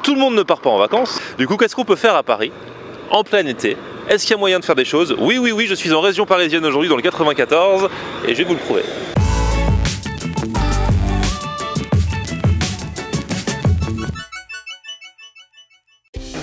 tout le monde ne part pas en vacances. Du coup, qu'est-ce qu'on peut faire à Paris en plein été? Est-ce qu'il y a moyen de faire des choses? Oui, oui, oui, je suis en région parisienne aujourd'hui dans le 94 et je vais vous le prouver.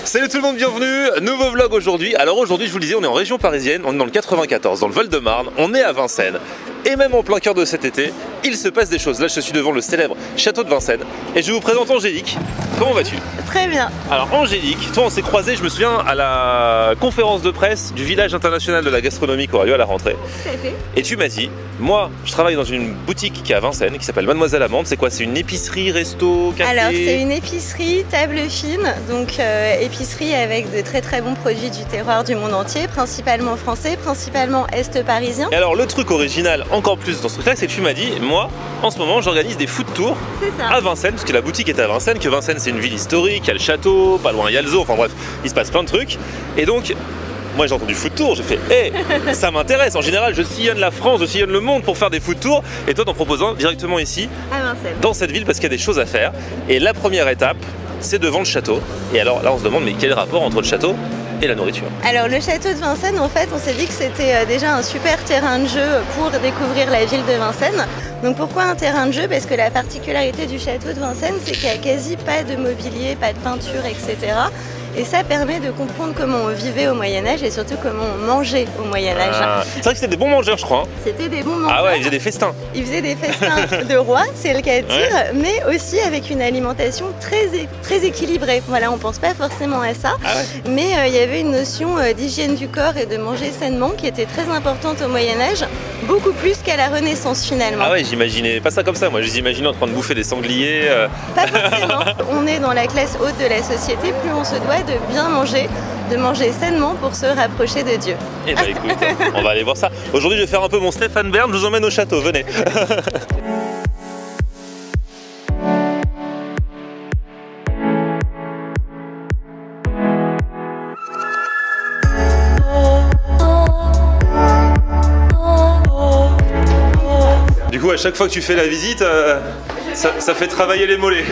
Salut tout le monde, bienvenue, nouveau vlog aujourd'hui. Alors aujourd'hui, je vous le disais, on est en région parisienne, on est dans le 94, dans le Val-de-Marne, on est à Vincennes. Et même en plein cœur de cet été, il se passe des choses. Là, je suis devant le célèbre château de Vincennes et je vous présente Angélique. Comment vas-tu? Très bien. Alors Angélique, toi on s'est croisés, je me souviens, à la conférence de presse du village international de la gastronomie qui aura lieu à la rentrée. Tout à fait. Et tu m'as dit, moi je travaille dans une boutique qui est à Vincennes, qui s'appelle Mademoiselle Amande. C'est quoi? C'est une épicerie, resto, café? Alors c'est une épicerie table fine, donc épicerie avec de très très bons produits du terroir du monde entier, principalement français, principalement est parisien. Et alors le truc original encore plus dans ce truc là, c'est que tu m'as dit, moi en ce moment j'organise des food tours à Vincennes, parce que la boutique est à Vincennes, que Vincennes c'est une ville historique, il y a le château, pas loin il y a le zoo, enfin bref, il se passe plein de trucs. Et donc moi j'ai entendu food tour, j'ai fait hé, ça m'intéresse. En général je sillonne la France, je sillonne le monde pour faire des food tours, et toi t'en proposes un directement ici à Vincennes, dans cette ville, parce qu'il y a des choses à faire. Et la première étape, c'est devant le château. Et alors là on se demande, mais quel rapport entre le château et la nourriture? Alors le château de Vincennes, en fait, on s'est dit que c'était déjà un super terrain de jeu pour découvrir la ville de Vincennes. Donc pourquoi un terrain de jeu? Parce que la particularité du château de Vincennes, c'est qu'il n'y a quasi pas de mobilier, pas de peinture, etc. Et ça permet de comprendre comment on vivait au Moyen-Âge et surtout comment on mangeait au Moyen-Âge. C'est vrai que c'était des bons mangeurs, je crois. C'était des bons mangeurs. Ah ouais, ils faisaient des festins. Ils faisaient des festins de roi, c'est le cas de dire, mais aussi avec une alimentation très équilibrée. Voilà, on pense pas forcément à ça, mais il y avait une notion d'hygiène du corps et de manger sainement qui était très importante au Moyen-Âge, beaucoup plus qu'à la Renaissance finalement. Ah ouais, j'imaginais pas ça comme ça, moi je les imaginais en train de bouffer des sangliers. Pas forcément. On est dans la classe haute de la société, plus on se doit de bien manger, de manger sainement pour se rapprocher de Dieu. Et bah écoute, on va aller voir ça. Aujourd'hui je vais faire un peu mon Stéphane Bern, je vous emmène au château, venez. Du coup à chaque fois que tu fais la visite, ça fait travailler les mollets.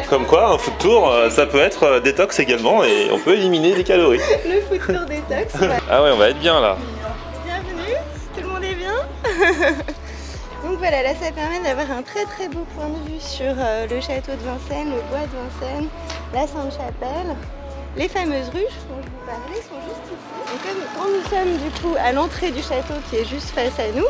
Comme quoi, un food tour, ça peut être détox également et on peut éliminer des calories. Le food tour détox. Ah ouais, on va être bien là. Bienvenue, tout le monde est bien. Donc voilà, là ça permet d'avoir un très très beau point de vue sur le château de Vincennes, le bois de Vincennes, la Sainte-Chapelle. Les fameuses ruches dont je vous parlais sont juste ici. Et comme quand nous sommes du coup à l'entrée du château qui est juste face à nous,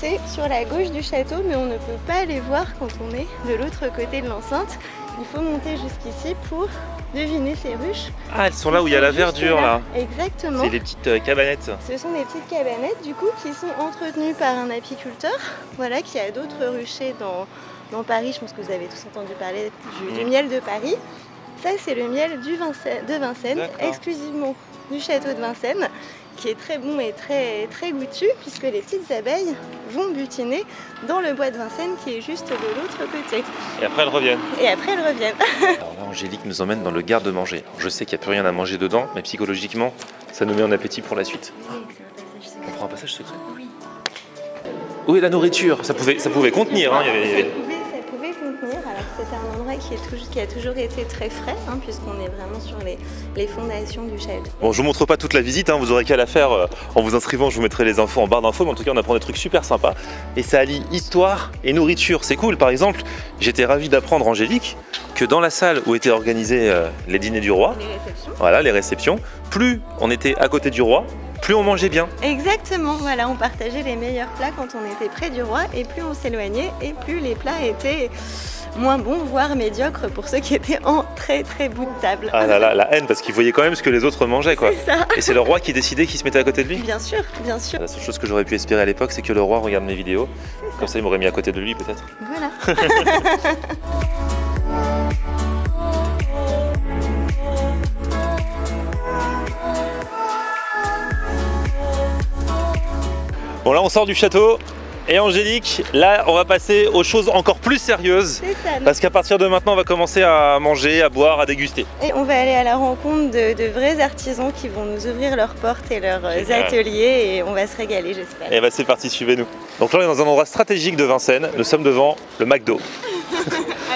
c'est sur la gauche du château, mais on ne peut pas les voir quand on est de l'autre côté de l'enceinte. Il faut monter jusqu'ici pour deviner ces ruches. Ah, elles sont là où il y a la verdure là. Exactement. C'est des petites cabanettes. Ce sont des petites cabanettes du coup qui sont entretenues par un apiculteur. Voilà, qui a d'autres ruchers dans Paris. Je pense que vous avez tous entendu parler du miel de Paris. Ça c'est le miel de Vincennes, exclusivement du château de Vincennes, qui est très bon et très goûtu, puisque les petites abeilles vont butiner dans le bois de Vincennes qui est juste de l'autre côté. Et après elles reviennent. Alors là Angélique nous emmène dans le garde-manger. Je sais qu'il n'y a plus rien à manger dedans, mais psychologiquement ça nous met en appétit pour la suite. On prend un passage secret. Oui. Où est la nourriture? Ça pouvait contenir. Hein, ça pouvait contenir. Alors c'était un endroit qui a toujours été très frais, hein, puisqu'on est vraiment sur les fondations du château. Bon, je vous montre pas toute la visite, hein, vous aurez qu'à la faire en vous inscrivant. Je vous mettrai les infos en barre d'infos, mais en tout cas on apprend des trucs super sympas. Et ça allie histoire et nourriture, c'est cool. Par exemple, j'étais ravi d'apprendre, Angélique, que dans la salle où étaient organisés les dîners du roi, les réceptions, plus on était à côté du roi, plus on mangeait bien. Exactement, voilà, on partageait les meilleurs plats quand on était près du roi, et plus on s'éloignait, et plus les plats étaient moins bons, voire médiocres pour ceux qui étaient en très bout de table. Ah là là, la haine, parce qu'ils voyaient quand même ce que les autres mangeaient, quoi. C'est ça. Et c'est le roi qui décidait qui se mettait à côté de lui? Bien sûr, bien sûr. La seule chose que j'aurais pu espérer à l'époque, c'est que le roi regarde mes vidéos. Comme ça, il m'aurait mis à côté de lui, peut-être. Voilà. Bon là on sort du château, Et Angélique, là, on va passer aux choses encore plus sérieuses. C'est ça. Parce qu'à partir de maintenant, on va commencer à manger, à boire, à déguster. Et on va aller à la rencontre de vrais artisans qui vont nous ouvrir leurs portes et leurs ateliers et on va se régaler, j'espère. Et bah c'est parti, suivez-nous. Donc là, on est dans un endroit stratégique de Vincennes. Nous sommes devant le McDo.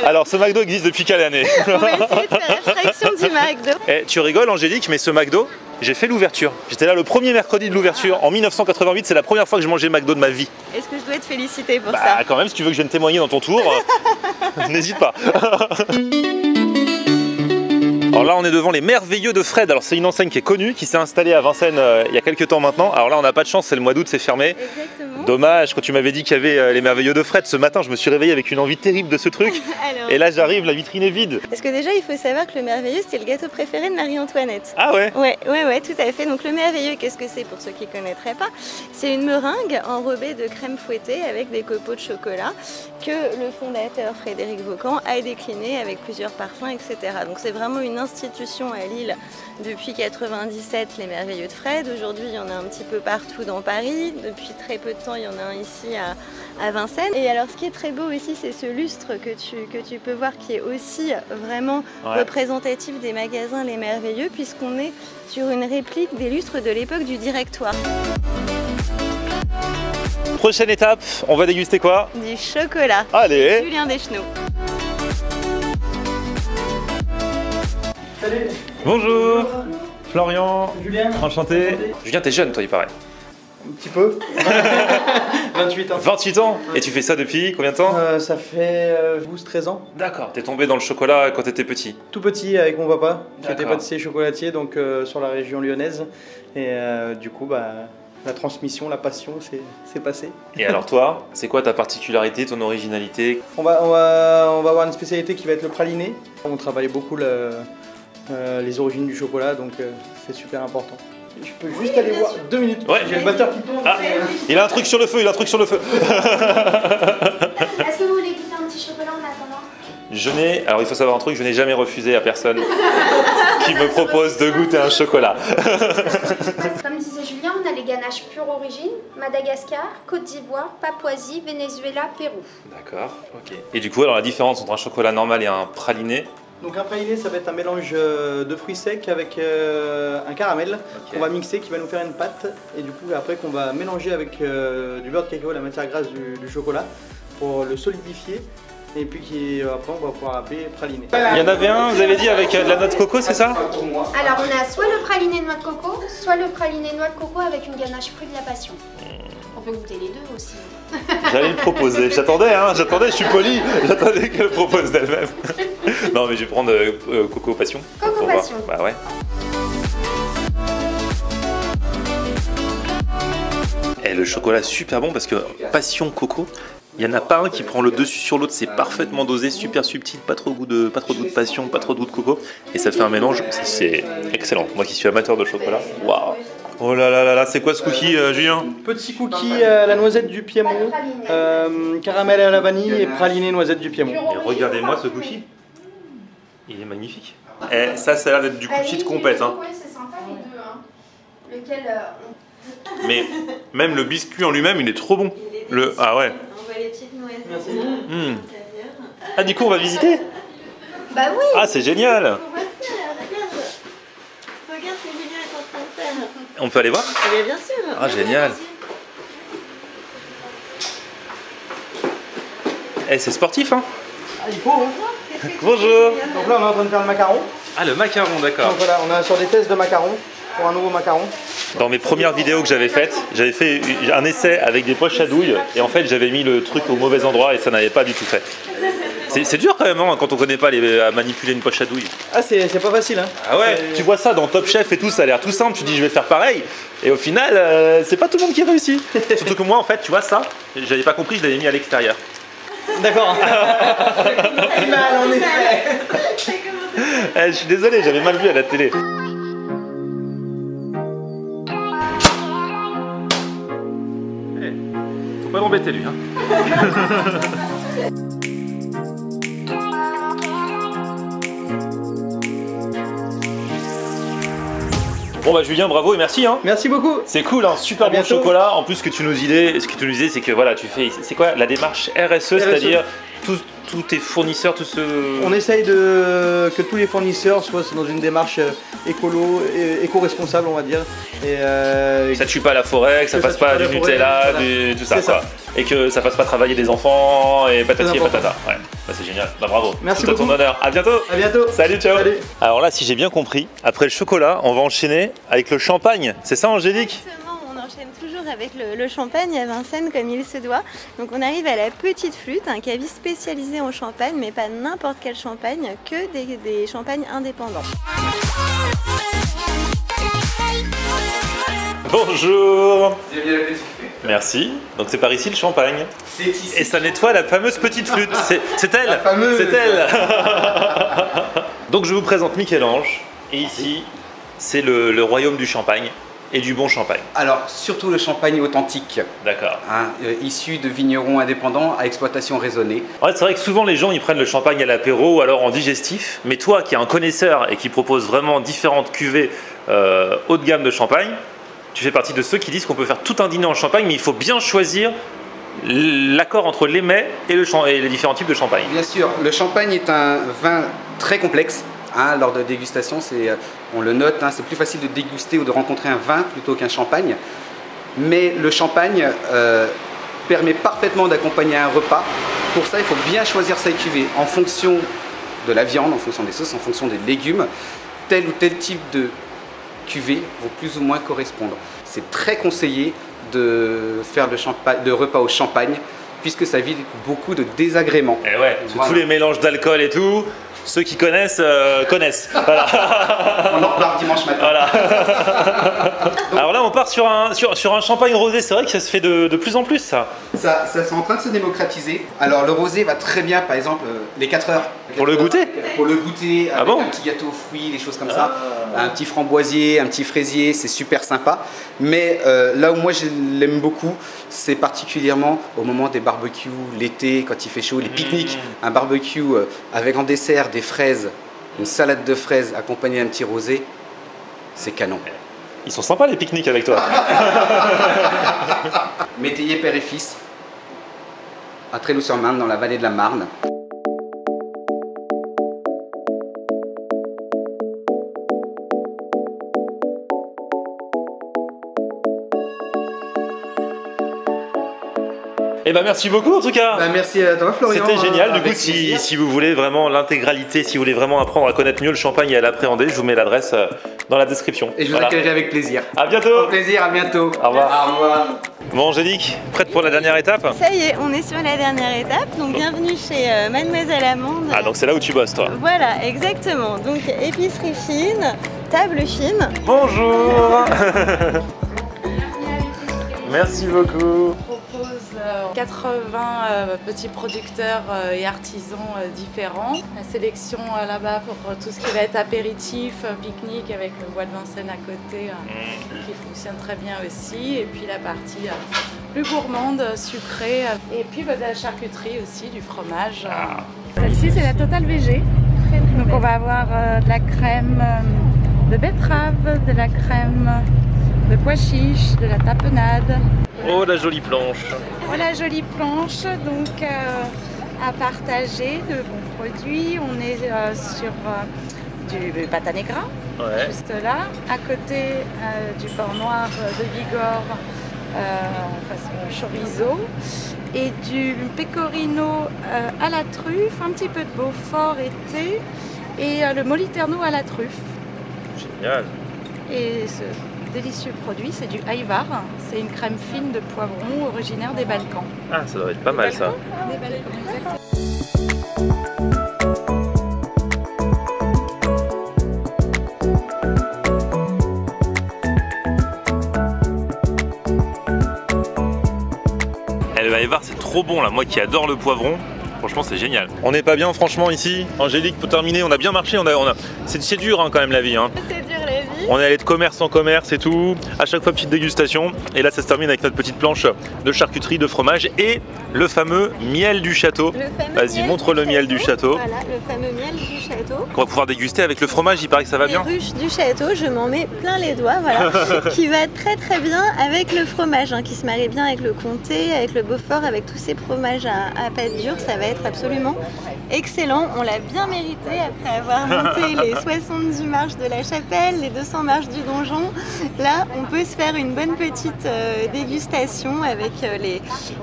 Alors, ce McDo existe depuis quelle année? On va essayer de faire abstraction du McDo. Eh, tu rigoles, Angélique, mais ce McDo, j'ai fait l'ouverture. J'étais là le premier mercredi de l'ouverture en 1988. C'est la première fois que je mangeais McDo de ma vie. Est-ce que je dois te féliciter pour ça? Bah, quand même, si tu veux que je vienne témoigner dans ton tour, n'hésite pas. Alors là, on est devant les Merveilleux de Fred. Alors c'est une enseigne qui est connue, qui s'est installée à Vincennes il y a quelques temps maintenant. Alors là, on n'a pas de chance, c'est le mois d'août, c'est fermé. Exactement. Dommage, quand tu m'avais dit qu'il y avait les Merveilleux de Fred, ce matin, je me suis réveillé avec une envie terrible de ce truc. Alors, Et là, j'arrive, la vitrine est vide. parce que déjà, il faut savoir que le Merveilleux, c'était le gâteau préféré de Marie-Antoinette. Ah ouais? Ouais, tout à fait. Donc le Merveilleux, qu'est-ce que c'est pour ceux qui ne connaîtraient pas? C'est une meringue enrobée de crème fouettée avec des copeaux de chocolat que le fondateur Frédéric Vaucan a décliné avec plusieurs parfums, etc. Donc c'est vraiment une institution à Lille depuis 97, les Merveilleux de Fred. Aujourd'hui, il y en a un petit peu partout dans Paris. Depuis très peu de temps, il y en a un ici à Vincennes. Et alors, ce qui est très beau aussi, c'est ce lustre que tu peux voir qui est aussi vraiment représentatif des magasins Les Merveilleux, puisqu'on est sur une réplique des lustres de l'époque du Directoire. Prochaine étape, on va déguster quoi? Du chocolat. Allez! Julien Deschenaux. Salut. Bonjour! Florian, Julien. enchanté. Julien, t'es jeune, toi, il paraît. Un petit peu. 28 ans. 28 ans? Et tu fais ça depuis combien de temps? Ça fait 12-13 ans. D'accord, t'es tombé dans le chocolat quand t'étais petit. Tout petit avec mon papa, qui était D'accord. pâtissier chocolatier donc sur la région lyonnaise. Et du coup, la transmission, la passion, c'est passé. Et alors toi, c'est quoi ta particularité, ton originalité? On va avoir une spécialité qui va être le praliné. On travaille beaucoup les origines du chocolat, donc c'est super important. Je peux juste aller voir 2 minutes. Ouais. J'ai le batteur qui tourne. Ah, il a un truc sur le feu, Est-ce que vous voulez goûter un petit chocolat en attendant? Alors il faut savoir un truc, je n'ai jamais refusé à personne qui me propose de goûter un chocolat. Comme disait Julien, on a les ganaches pure origine, Madagascar, Côte d'Ivoire, Papouasie, Venezuela, Pérou. D'accord, ok. Et du coup, alors la différence entre un chocolat normal et un praliné? Donc un praliné, ça va être un mélange de fruits secs avec un caramel qu'on va mixer, qui va nous faire une pâte. Et du coup, après qu'on va mélanger avec du beurre de cacao, la matière grasse du chocolat, pour le solidifier. Et puis après, on va pouvoir appeler praliné. Il y en avait un, vous avez dit, avec de la noix de coco, c'est ça? Alors on a soit le praliné noix de coco, soit le praliné noix de coco avec une ganache fruit de la passion. On peut goûter les deux aussi. J'allais le proposer, j'attendais, je suis poli, j'attendais qu'elle le propose d'elle-même. Non mais je vais prendre coco passion. Coco passion. Bah ouais. Et le chocolat super bon parce que passion coco, il n'y en a pas un qui prend le dessus sur l'autre, c'est parfaitement dosé, super subtil, pas trop de goût de passion, pas trop de goût de coco. Et ça fait un mélange, c'est excellent. Moi qui suis amateur de chocolat, waouh! Oh là là là là, c'est quoi ce cookie, Julien? Petit cookie à la noisette du Piémont, caramel à la vanille et praliné noisette du Piémont. Et regardez-moi ce cookie, il est magnifique. Et ça a l'air d'être du cookie de compète. Hein. Oui, c'est sympa les deux. Hein. Lequel Mais même le biscuit en lui-même, il est trop bon. Ah ouais. On voit les petites noisettes. Merci. Ah du coup on va visiter? Bah oui. Ah c'est génial. On va faire, regarde ce que Julien est en train de faire. On peut aller voir? Mais bien sûr. Ah génial. Eh c'est sportif hein. Ah, il faut hein. Bonjour. Donc là on est en train de faire le macaron. Ah le macaron d'accord. Donc voilà, on est sur des tests de macaron, pour un nouveau macaron. Dans mes premières vidéos que j'avais faites, j'avais fait un essai avec des poches à douille et en fait j'avais mis le truc au mauvais endroit et ça n'avait pas du tout fait. C'est dur quand même hein, quand on connaît pas à manipuler une poche à douille. Ah c'est pas facile hein. Ah ouais, tu vois ça dans Top Chef et tout, ça a l'air tout simple, tu dis je vais faire pareil et au final c'est pas tout le monde qui réussit. Surtout que moi en fait tu vois ça, j'avais pas compris, je l'avais mis à l'extérieur. D'accord. Mal en effet. Je suis désolé, j'avais mal vu à la télé. Faut pas m'embêter lui hein. Bon bah Julien, bravo et merci hein. Merci beaucoup. C'est cool, hein, super bon chocolat. En plus ce que tu nous disais, c'est que voilà, tu fais, c'est quoi la démarche RSE, c'est-à-dire tous tes fournisseurs, tous ceux... On essaye que tous les fournisseurs soient dans une démarche éco-responsable, on va dire. Et ça tue pas la forêt, que ça fasse pas du Nutella, tout ça quoi. Et que ça fasse pas travailler des enfants et patati et patata. Ouais, bah, c'est génial. Bah bravo. Merci beaucoup. Tout à ton honneur. À bientôt. À bientôt. Salut, ciao. Salut. Alors là, si j'ai bien compris, après le chocolat, on va enchaîner avec le champagne. C'est ça, Angélique? On enchaîne toujours avec le champagne à Vincennes comme il se doit. Donc on arrive à la petite flûte, un caviste spécialisé en champagne, mais pas n'importe quel champagne, que des champagnes indépendants. Bonjour. Merci. Donc c'est par ici le champagne. C'est ici. Et ça nettoie la fameuse petite flûte. C'est elle. La fameuse. C'est elle. Donc je vous présente Michel-Ange. Et ici, c'est le royaume du champagne et du bon champagne. Alors surtout le champagne authentique. D'accord. Hein, issu de vignerons indépendants à exploitation raisonnée. Ouais, c'est vrai que souvent les gens ils prennent le champagne à l'apéro ou alors en digestif. Mais toi qui es un connaisseur et qui propose vraiment différentes cuvées haut de gamme de champagne, tu fais partie de ceux qui disent qu'on peut faire tout un dîner en champagne, mais il faut bien choisir l'accord entre les mets et les différents types de champagne. Bien sûr, le champagne est un vin très complexe. Hein, lors de dégustation, on le note, hein, c'est plus facile de déguster ou de rencontrer un vin plutôt qu'un champagne. Mais le champagne permet parfaitement d'accompagner un repas. Pour ça, il faut bien choisir sa cuvée en fonction de la viande, en fonction des sauces, en fonction des légumes. Tel ou tel type de cuvée vont plus ou moins correspondre. C'est très conseillé de faire de repas au champagne puisque ça évite beaucoup de désagréments. Et ouais, voilà. Tous les mélanges d'alcool et tout, ceux qui connaissent, connaissent. Voilà. On en reparle dimanche matin. Voilà. Alors là, on part sur un champagne rosé. C'est vrai que ça se fait de plus en plus, ça. Ça c'est en train de se démocratiser. Alors le rosé va très bien, par exemple, les 4 heures. Pour le goûter? Pour le goûter, avec bon un petit gâteau aux fruits, des choses comme ça. Un petit framboisier, un petit fraisier, c'est super sympa. Mais là où moi je l'aime beaucoup, c'est particulièrement au moment des barbecues, l'été, quand il fait chaud, les pique-niques. Un barbecue avec en dessert des fraises, une salade de fraises accompagnée d'un petit rosé, c'est canon. Ils sont sympas les pique-niques avec toi. Métayer père et fils, à Tréloux-sur-Marne, dans la vallée de la Marne. Eh ben merci beaucoup en tout cas. Bah, merci à toi Florian. C'était génial. Du coup, si vous voulez vraiment l'intégralité, si vous voulez vraiment apprendre à connaître mieux le champagne et à l'appréhender, je vous mets l'adresse dans la description. Et je vous accueillerai avec plaisir. À bientôt. Au plaisir, à bientôt. Au revoir. Au revoir. Bon Angélique, prête pour la dernière étape? Ça y est, on est sur la dernière étape. Donc bienvenue chez Mademoiselle Amande. Ah donc c'est là où tu bosses toi. Voilà, exactement. Donc épicerie fine, table fine. Bonjour. Merci beaucoup. On propose 80 petits producteurs et artisans différents. La sélection là-bas pour tout ce qui va être apéritif, pique-nique avec le bois de Vincennes à côté qui fonctionne très bien aussi. Et puis la partie plus gourmande, sucrée. Et puis de la charcuterie aussi, du fromage. Celle-ci c'est la Total VG. Donc on va avoir de la crème de betterave, de la crème de pois chiches, de la tapenade. Oh la jolie planche. Voilà, jolie planche, donc à partager de bons produits. On est sur du pata negra, juste là, à côté du porc noir de Bigorre, façon chorizo, et du pecorino à la truffe, un petit peu de Beaufort été, et le moliterno à la truffe. Génial. Et ce délicieux produit, c'est du Ayvar. C'est une crème fine de poivron originaire des Balkans. Ah, ça doit être pas mal ça. Des Balkans, exactement. Le Ayvar, c'est trop bon là. Moi qui adore le poivron. Franchement, c'est génial. On n'est pas bien, franchement, ici. Angélique, pour terminer, on a bien marché. C'est dur hein, quand même la vie. Hein. C'est dur la vie. On est allé de commerce en commerce et tout. À chaque fois, petite dégustation. Et là, ça se termine avec notre petite planche de charcuterie, de fromage et le fameux miel du château. Vas-y, montre le miel du château. Voilà, le fameux miel du château. château. Qu'on va pouvoir déguster avec le fromage, il paraît que ça va bien. Les ruches du château, je m'en mets plein les doigts, voilà, qui va très très bien avec le fromage, hein, qui se marie bien avec le comté, avec le Beaufort, avec tous ces fromages à pâte dure, ça va être absolument excellent. On l'a bien mérité après avoir monté les 70 marches de la chapelle, les 200 marches du donjon. Là, on peut se faire une bonne petite dégustation avec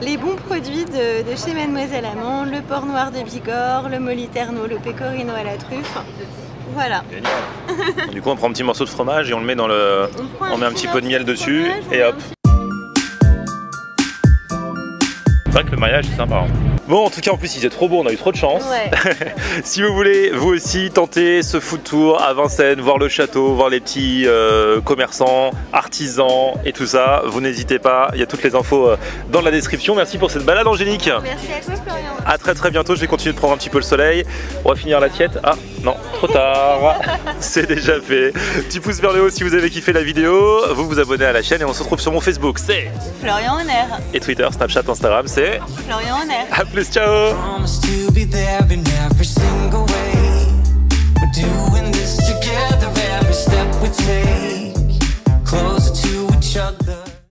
les bons produits de chez Mademoiselle Amande, le porc noir de Bigorre, le moliterno, le pecorino à la truffe. Voilà. Génial. Du coup, on prend un petit morceau de fromage et on le met dans le. On met un petit peu de miel dessus et hop. C'est vrai que le mariage c'est sympa. Hein. Bon, en tout cas, en plus, il faisait trop beau, on a eu trop de chance. Ouais. Si vous voulez, vous aussi, tenter ce food tour à Vincennes, voir le château, voir les petits commerçants, artisans et tout ça, vous n'hésitez pas, il y a toutes les infos dans la description. Merci pour cette balade, Angélique. Merci à toi, Florian. À très très bientôt, je vais continuer de prendre un petit peu le soleil. On va finir l'assiette. Ah, non, trop tard. C'est déjà fait. Petit pouce vers le haut si vous avez kiffé la vidéo. Vous vous abonnez à la chaîne et on se retrouve sur mon Facebook, c'est Florian Honner. Et Twitter, Snapchat, Instagram, c'est Florian Honner. À plus, ciao. Promise to be there in every single way. We're doing this together, every step we take, closer to each other.